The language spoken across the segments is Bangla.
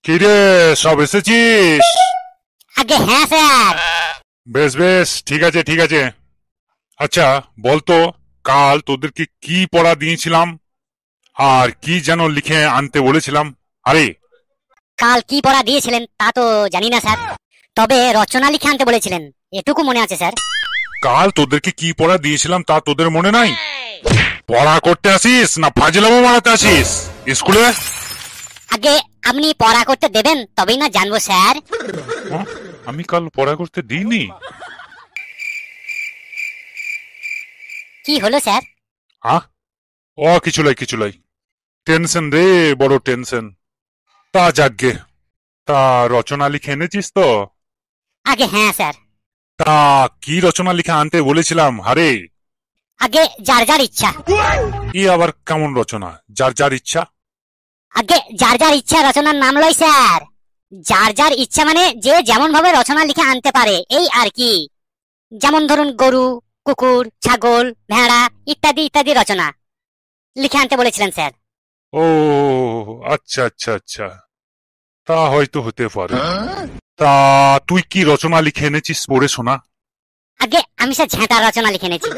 কিরে, সব এসেছিস? আগে হ্যাঁ স্যার। বেশ বেশ, ঠিক আছে ঠিক আছে। আচ্ছা বলতো, কাল তোদেরকে কি পড়া দিয়েছিলাম আর কি যেন লিখে আনতে বলেছিলাম? আরে কাল কি পড়া দিয়েছিলেন তা তো জানি না স্যার, তবে রচনা লিখে আনতে বলেছিলেন এটুকু মনে আছে স্যার। কাল তোদেরকে কি পড়া দিয়েছিলাম তা তোদের মনে নাই? পড়া করতে আসিস না ফাজলামো মারাতে আসিস স্কুলে? আগে আপনি পড়া করতে দেবেন তবেই না জানবো স্যার। আমি কাল পড়া করতে দিইনি? কি হলো স্যার? ও কিছু লাই কিছু লাই, টেনশন রে, বড় টেনশন। তা যাকগে, তা রচনা লিখে এনেছিস তো? আগে হ্যাঁ স্যার। তা কি রচনা লিখে আনতে বলেছিলাম? হারে আগে যার যার ইচ্ছা। কি আবার কেমন রচনা? যার যার ইচ্ছা? আগে যার যার ইচ্ছা রচনার নাম লয় স্যার। যার যার ইচ্ছা মানে যে যেমন ভাবে রচনা লিখে আনতে পারে এই আর কি। যেমন ধরুন গরু, কুকুর, ছাগল, ভেড়া ইত্যাদি ইত্যাদি রচনা লিখে আনতে বলেছিলেন স্যার। ও আচ্ছা আচ্ছা আচ্ছা, তা হয়তো হতে পারে। তা তুই কি রচনা লিখে এনেছিস পড়ে শোনা? আগে আমি স্যার ঝাঁটার রচনা লিখে এনেছি।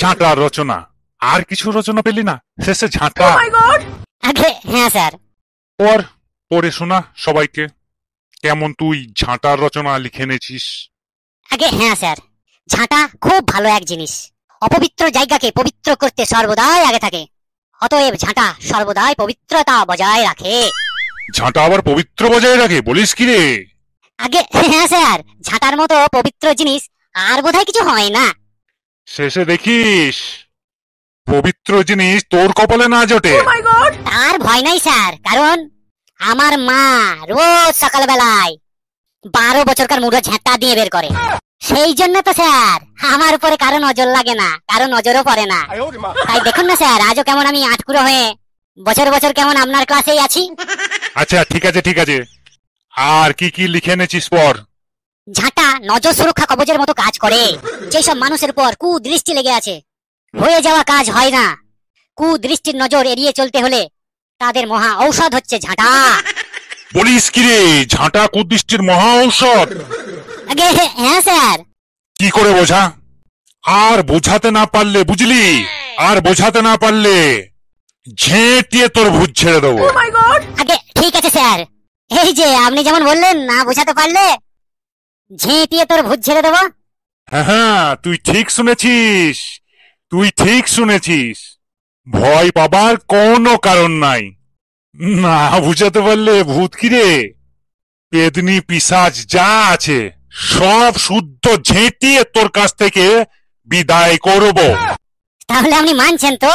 ঝাঁটার রচনা? আর কিছু রচনা পেলি না? শেষে ঝাঁটা? আগে হ্যাঁ স্যার। পড়ে শোনা সবাইকে, কেমন তুই ঝাঁটার রচনা লিখে এনেছিস। আগে হ্যাঁ স্যার। ঝাঁটা খুব ভালো এক জিনিস, অপবিত্র জায়গাকে পবিত্র করতে সর্বদাই আগে থাকে। অতএব ঝাঁটা সর্বদাই পবিত্রতা বজায় রাখে। ঝাঁটা আবার পবিত্র বজায় রাখে বলিস কি রে? আগে হ্যাঁ স্যার, ঝাঁটার মতো পবিত্র জিনিস আর বোধহয় কিছু হয় না। শেষে দেখিস পবিত্র জিনিস তোর কপালে না জোটে। তার ভয় নাই স্যার, কারণ আমার মা রোজ সকালবেলায় 12 বছরকার মুড়ো ঝাঁটা দিয়ে বের করে। সেই জন্য তো স্যার আমার উপরে কারো নজর লাগে না, কারো নজরও পড়ে না। তাই দেখুন না স্যার, আজও কেমন আমি আটকুড়ো হয়ে বছর বছর কেমন আপনার ক্লাসেই আছি। আচ্ছা ঠিক আছে ঠিক আছে, আর কি কি লিখে এনেছিস পর? ঝাঁটা নজর সুরক্ষা কবচের মতো কাজ করে। যেসব মানুষের পর কুদৃষ্টি লেগে আছে, হয়ে যাওয়া কাজ হয় না, কুদৃষ্টির নজর এড়িয়ে চলতে হলে তাদের মহা ঔষধ হচ্ছে ঝাঁটা। বলিস কি রে, ঝাঁটা কুদৃষ্টির মহা ঔষধ? আগে হ্যাঁ স্যার। কি করে বোঝা? আর বোঝাতে না পারলে, বুঝলি, আর বোঝাতে না পারলে ঝেঁটিয়ে তোর ভূত ছেড়ে দেবো। আগে ঠিক আছে স্যার, এই যে আপনি যেমন বললেন না বোঝাতে পারলে ঝেঁটিয়ে তোর ভূত ছেড়ে দেবো। হ্যাঁ হ্যাঁ, তুই ঠিক শুনেছিস, তুই ঠিক শুনেছিস। ভয় পাবার কোনো কারণ নাই। না বুঝাতে পারলে ভূত কি রে, পেদনি পিশাচ যা আছে সব শুদ্ধ ঝেঁটিয়ে তোর কাছ থেকে বিদায় করব। তাহলে আপনি মানছেন তো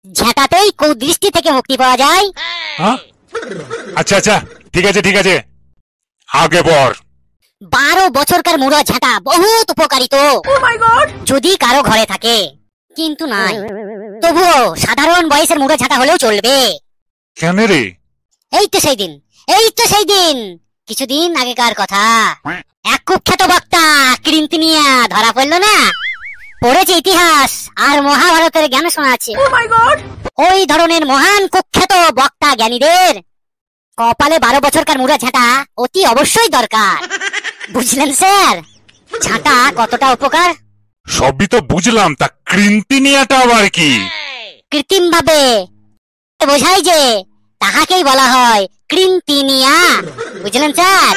ঝাঁটাতেই কুদৃষ্টি থেকে মুক্তি পাওয়া যায়? আচ্ছা আচ্ছা ঠিক আছে ঠিক আছে, আগে পড়। 12 বছরকার মুড়ো ঝাঁটা বহুত উপকারী তো, যদি কারো ঘরে থাকে, কিন্তু নাই, তবুও সাধারণ বয়সের মুড়ো ঝাঁটা হলেও চলবে। কেন রে? এই তো সেই দিন, এই তো সেই দিন, কিছুদিন আগেকার কথা। এক কুখ্যাত বক্তা কৃন্তিনিয়া ধরা পড়লো না, পড়েছে ইতিহাস আর মহাভারতের জ্ঞান শোনা আছে। ওই ধরনের মহান কুখ্যাত বক্তা জ্ঞানীদের কপালে 12 বছরকার মুড়ো ঝাঁটা অতি অবশ্যই দরকার। বুঝলেন স্যার ঝাঁটা কতটা উপকার? সবই তো বুঝলাম, তা কৃন্তিনিয়াটা আবার কি? কৃত্রিম ভাবে বোঝাই যে তাহাকেই বলা হয় কৃন্তিনিয়া। বুঝলেন স্যার?